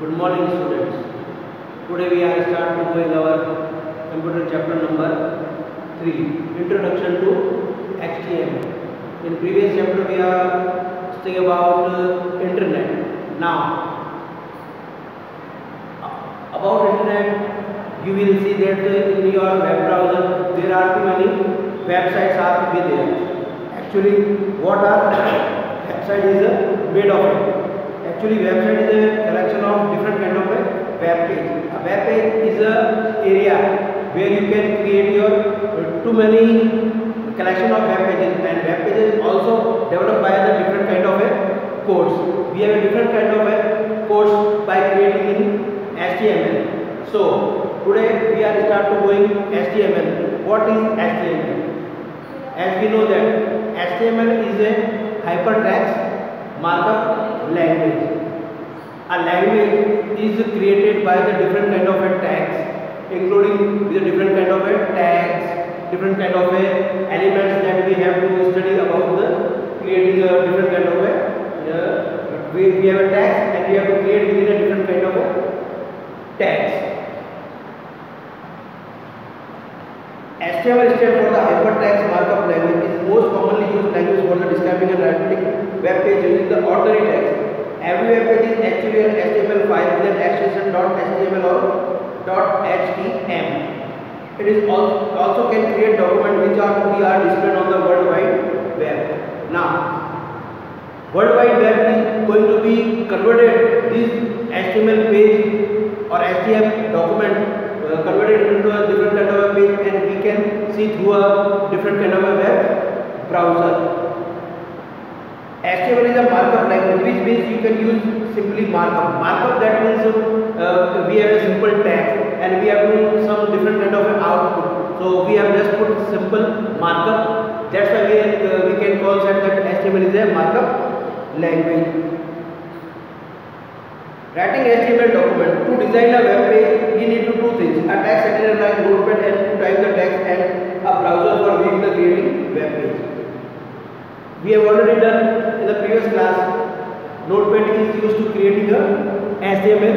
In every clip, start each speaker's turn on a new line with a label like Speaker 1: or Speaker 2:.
Speaker 1: Good morning, students. Today we are starting doing our computer chapter number 3, Introduction to HTML. In previous chapter we are studying about internet. Now, about internet, you will see that in your web browser there are too many websites are be there. Actually, what are website is made of it? Actually, website is a collection of different kind of a web page. A web page is a area where you can create your too many collection of web pages, and web pages also developed by the different kind of a codes. We have a different kind of a codes by creating in HTML. So today we are start to going HTML. What is HTML? As we know that HTML is a hypertext markup language. A language is created by the different kind of a tags, including the different kind of a tags, different kind of a elements that we have to study about the creating a different kind of a we have a tags and we have to create within a different kind of a tags. HTML stands for the hypertext markup language. Is most commonly used language for the describing and writing web page using the ordinary text. Every web page is actually an HTML file with an extension .html or .htm. It is also can create documents which are to be displayed on the World Wide Web. Now, World Wide Web is going to be converted this HTML page or HTML document converted into a different kind of a page, and we can see through a different kind of a web browser. HTML is a markup language, which means you can use simply markup. Markup, that means we have a simple text and we have to some different kind of an output. So we have just put simple markup. That's why we can call that HTML is a markup language. Writing HTML document. To design a web page, we need to do two things: a text editor like Notepad and to type the text, and a browser for viewing the creating web page. We have already done in the previous class. Notepad is used to creating a HTML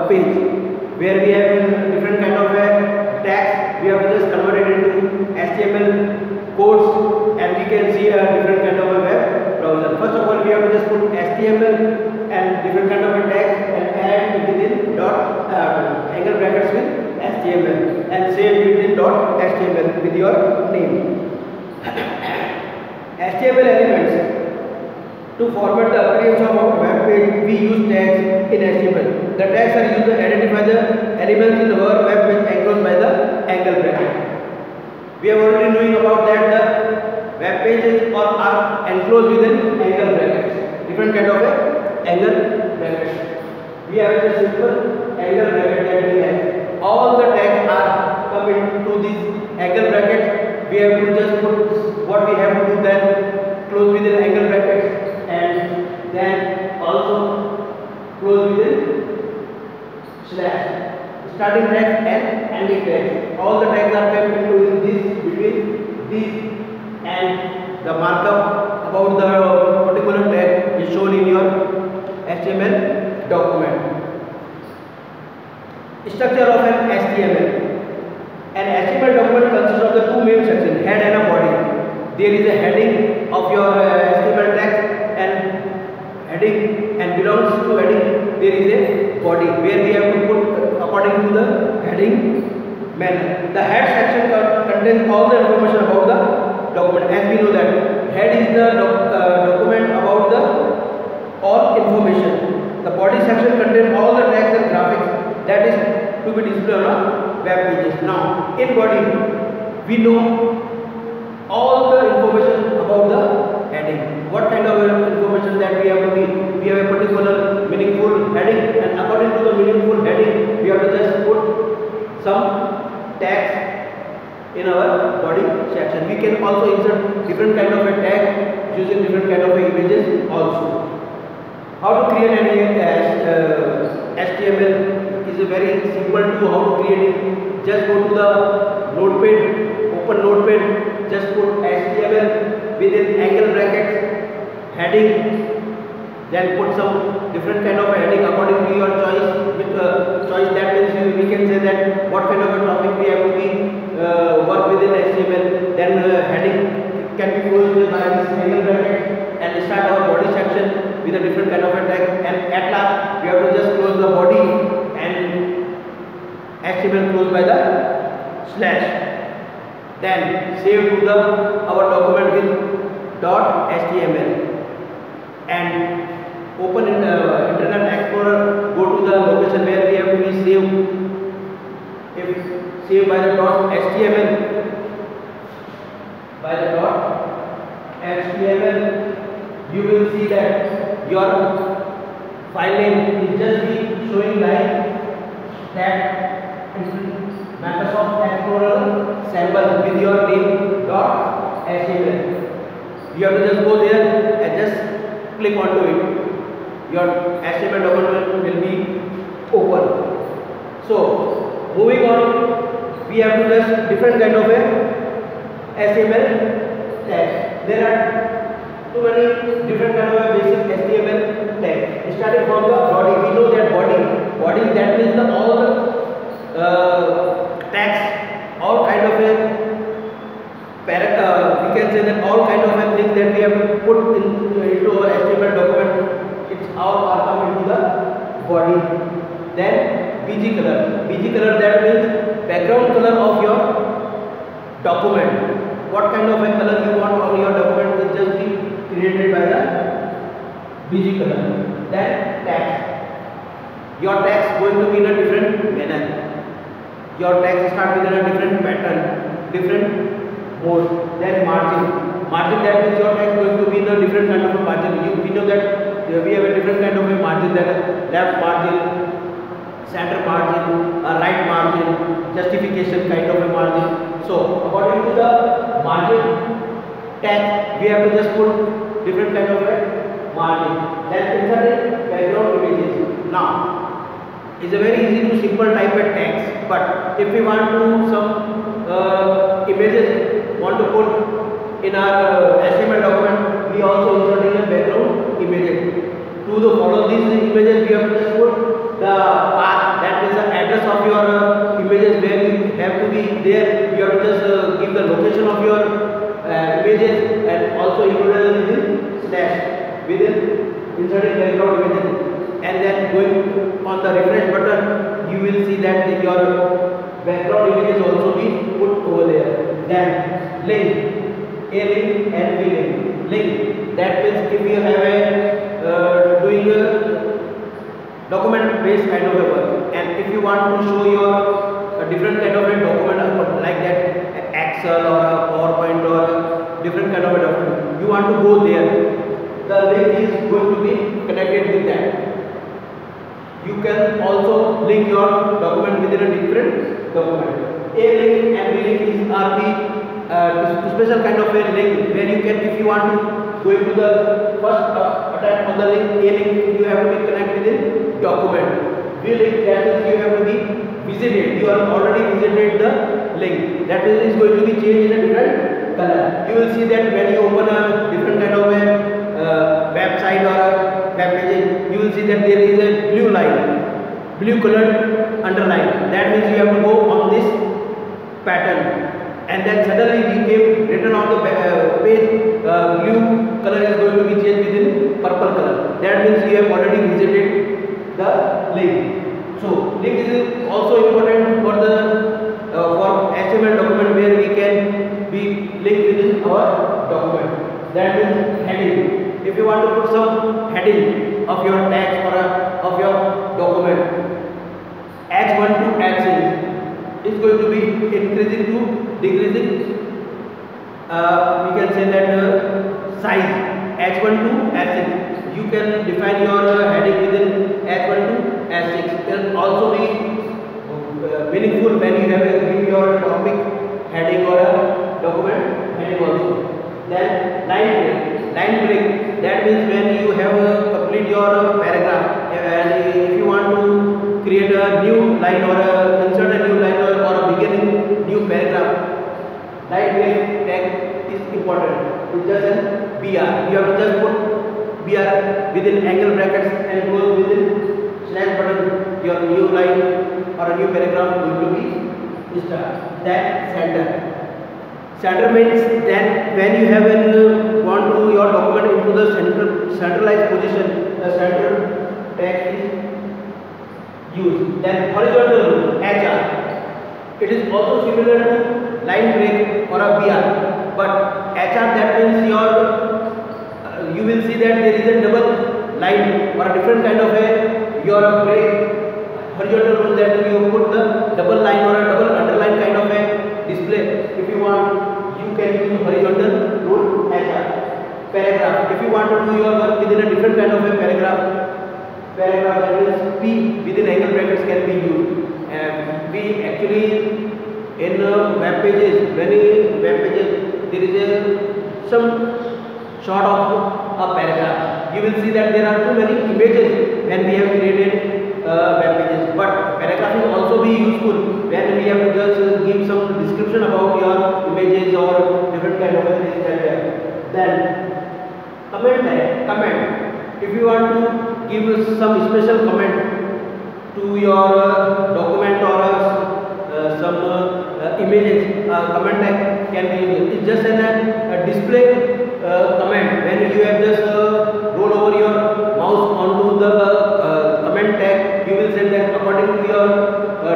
Speaker 1: page where we have different kind of a text. We have just converted into HTML codes, and we can see a different kind of a web browser. First of all, we have to just put HTML and different kind of a text and add within angle brackets with HTML and save within .html with your name. HTML elements. To format the appearance of our web page, we use tags in HTML. The tags are used to identify the elements in our web page enclosed by the angle bracket. We have already knowing about that the web pages are enclosed within angle brackets. Different kind of a angle brackets. We have a simple angle bracket that we have. All the tags are come into this angle bracket. We have to just put what we have to do, then close within angle brackets, and then also close within slash. Starting tags and ending tags. All the tags are kept into this, between this, and the markup about the particular tag is shown in your HTML document. Structure of an HTML. An HTML document consists of the two main sections, head and a body. There is a heading of your HTML text, and heading, and belongs to heading there is a body where we have to put according to the heading manner. The head section contains all the information about the document. As we know that head is the document about the all information. The body section contains all the text and graphics that is to be displayed on web pages. Now, in body, we know all the information about the heading. What kind of information that we have to be? We have a particular meaningful heading, and according to the meaningful heading, we have to just put some text in our body section. We can also insert different kind of a tag using different kind of images also. How to create any HTML is a very simple tool. How to create it? Just go to the Notepad, open Notepad, just put HTML within angle brackets, heading, then put some different kind of heading according to your choice. With choice, that means we can say that what kind of a topic we have to be work within HTML. Then heading can be closed by this angle bracket and start our body section with a different kind of a tag. And at last we have to just close the body and HTML closed by the slash. Then save to the our document with .html and open in Internet Explorer. Go to the location where we have to be saved. If saved by the .html, you will see that your file name is just be showing like that Microsoft Explorer sample with your name .html. You have to just go there and just click onto it. Your HTML document will be open. So moving on, we have to just different kind of a HTML tag. There are too many different kind of a basic HTML tag. Starting from the body, we know that body that means the all the tags, all kind of a we can say that all kind of a thing that we have put into our HTML document, it's all are come into the body. Then BG color that means background color of your document. What kind of a color you want on your document will just be created by the BG color. Then text. Your text going to be in a different manner. Your text start with a different pattern, different mode. Then margin that means your text going to be in a different kind of a margin. We know that we have a different kind of a margin, that left margin, center margin, a right margin, justification kind of a margin. So according to the margin tag, we have to just put different kind of a margin. Then insert background images. Now it's a very easy to simple type of text, but if we want to some images want to put in our HTML document, we also inserting a background images. To follow these images, we have to just put the path, that is the address of your images where you have to be there. You have to just give the location of your images and also include within slash within inserting background images. And then going on the refresh button, you will see that your background images also be put over there. Then link, a link and b link. Link, that means if you have a doing a document based kind of a work, and if you want to show your different kind of a document like that Excel or a PowerPoint or different kind of a document, you want to go there, the link is going to be connected with that. You can also link your document within a different document. A link and B link are the special kind of a link where you can, if you want to go into the first attack on the link, A link you have to be connected within document. B link, that is you have to be visited. You are already visited the link. That is going to be changed in a different color. You will see that when you open a different kind of a website or a web page, you will see that there is a blue line, blue colored underline. That means you have to go on this pattern, and then suddenly we came written on the page blue color is going to be changed within purple color. That means you have already visited the link. So link is also important for the for HTML document where we can be linked within our document. That means heading. If you want to put some heading of your text or of your document, H1 to H6 is going to be increasing to decreasing. We can say that size H1 to H6. You can define your heading within H1 to H6. It can also be meaningful when you have your topic heading or a document heading also. Then line break, that means when you have complete your paragraph and if you want to create a new line or insert a new line or a beginning new paragraph, line break tag is important. It's just an BR. You have to just put BR within angle brackets and close within slash button, your new line or a new paragraph going to be start. Then center. Center means then when you have want to your document into the centralized position, the center tag is used. Then horizontal rule, HR. It is also similar to line break or a BR, but HR, that means you will see that there is a double line or a different kind of your break. Horizontal rule, that you put the double line or a double underline kind of a display. If you want, you can use horizontal rule HR. Paragraph. If you want to do your work within a different kind of a paragraph, that is P within angle brackets can be used. We actually in web pages, many web pages, there is some short of a paragraph. You will see that there are too many images when we have created web pages. But paragraph will also be useful when we have to just give some description about your images or different kind of things that are. Then comment. If you want to give some special comment to your document or some images, comment tag can be used. It's just a display comment. When you have just roll over your mouse onto the comment tag, you will say that according to your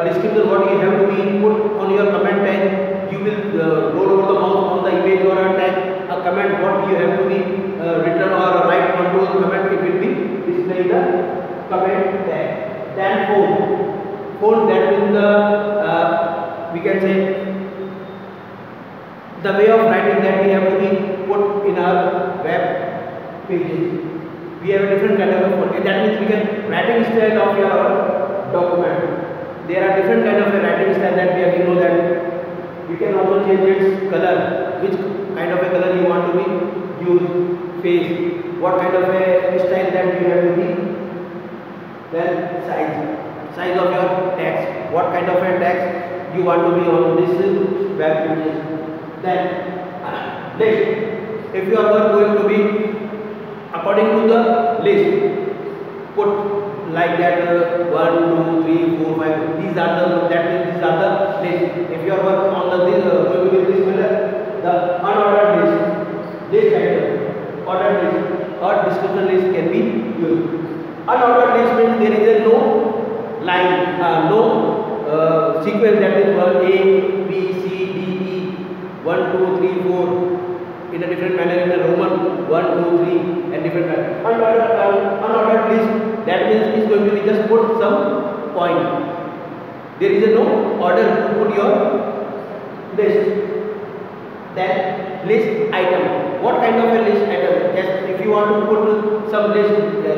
Speaker 1: description what you have to be put on your comment tag, you will roll over the mouse on the image or a tag, a comment what you have to be written or write onto the comment, it will be displayed the comment tag. Then font, that means the we can say the way of writing that we have to be put in our web pages. We have a different kind of font. That means we can writing style of your document. There are different kind of a writing style that we have to know that you can also change its color, which kind of a color you want to be use, face, what kind of a style that you have to be. Then size of your text, what kind of a text you want to be on this web page. Then list. If you are going to be according to the list, put like that 1, 2, 3, 4, 5. These are the list. If you are working on the going to be this manner, the unordered list item, ordered list or description list can be used. Unordered list means there is a no line, no sequence, that is 1 A, B, C, D, E, 1, 2, 3, 4 in a different manner, in a Roman 1, 2, 3 and different manner. Unordered list, that means is going to be just put some point. There is a no order to put your list. Then list item. What kind of a list item? Just if you want to put some list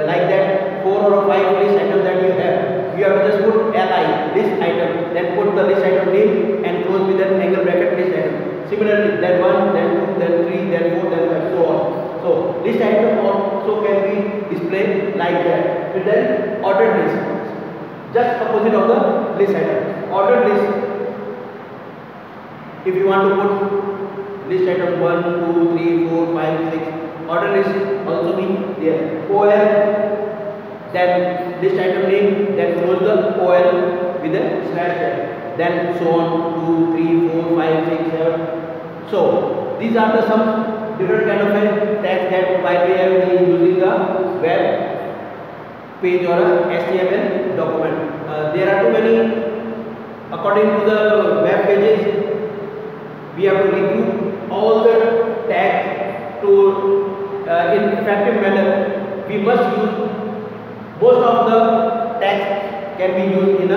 Speaker 1: like that, 4 or 5 list items that you have to just put li list item, then put the list item name and close with an angle bracket list item. Similarly, then 1, then 2, then 3, then 4, then 5, so on. So list item also can be displayed like that. And then ordered list, just opposite of the list item. Ordered list. If you want to put list item 1, 2, 3, 4, 5, 6, order list also be there. OL, then list item name, then close the OL with a slash tag. Then so on 2, 3, 4, 5, 6, 7. So these are the some different kind of tags that while we have been using the web page or a HTML document. There are too many. According to the web pages, we have to regroup all the tags to in effective manner. We must use most of the tags can be used in a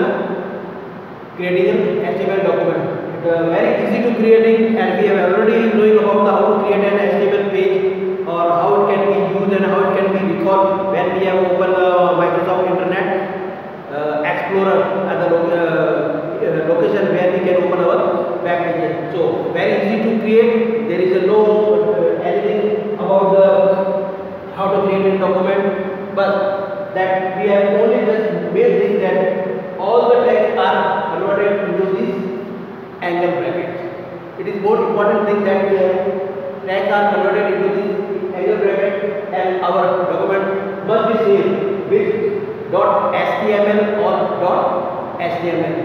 Speaker 1: creating an HTML document. Very easy to creating, and we have already knowing about how to create an HTML page or how it can be used and how it can be recalled when we have opened Microsoft Internet Explorer at the location where we can open our web pages. So very easy to create. There is no anything about the how to create a document, but that we have only just made things that all the text are converted into this angle brackets. It is more important thing that tags are converted into this angle bracket and our document must be same with .html or .html.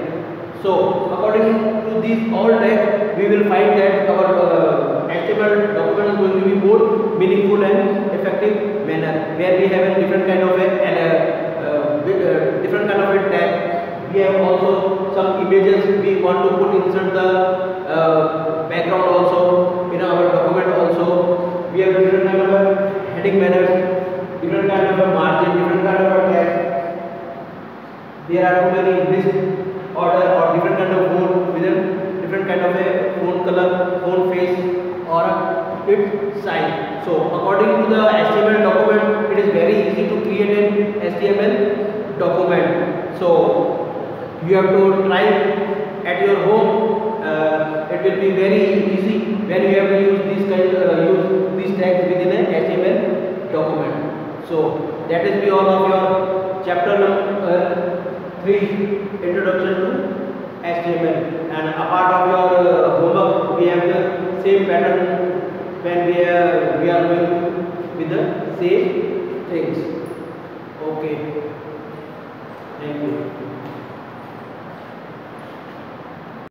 Speaker 1: So according to these all tags, we will find that our HTML document is going to be more meaningful and effective manner, where we have a different kind of a tag. We have also some images we want to put inside the background also in our document also. We have different kind of heading manners, different kind of a margin, different kind of a tag. There are too many in this order, or different kind of font with a different kind of a font color, font face, or its size. So according to the HTML document, it is very easy to create an HTML document. So you have to try at your home. It will be very easy when you have to use these tags within a HTML document. So that is be all of your chapter number 3, introduction to HTML. And a part of your homework, we have the same pattern when we are going with the same things. Okay. Thank you.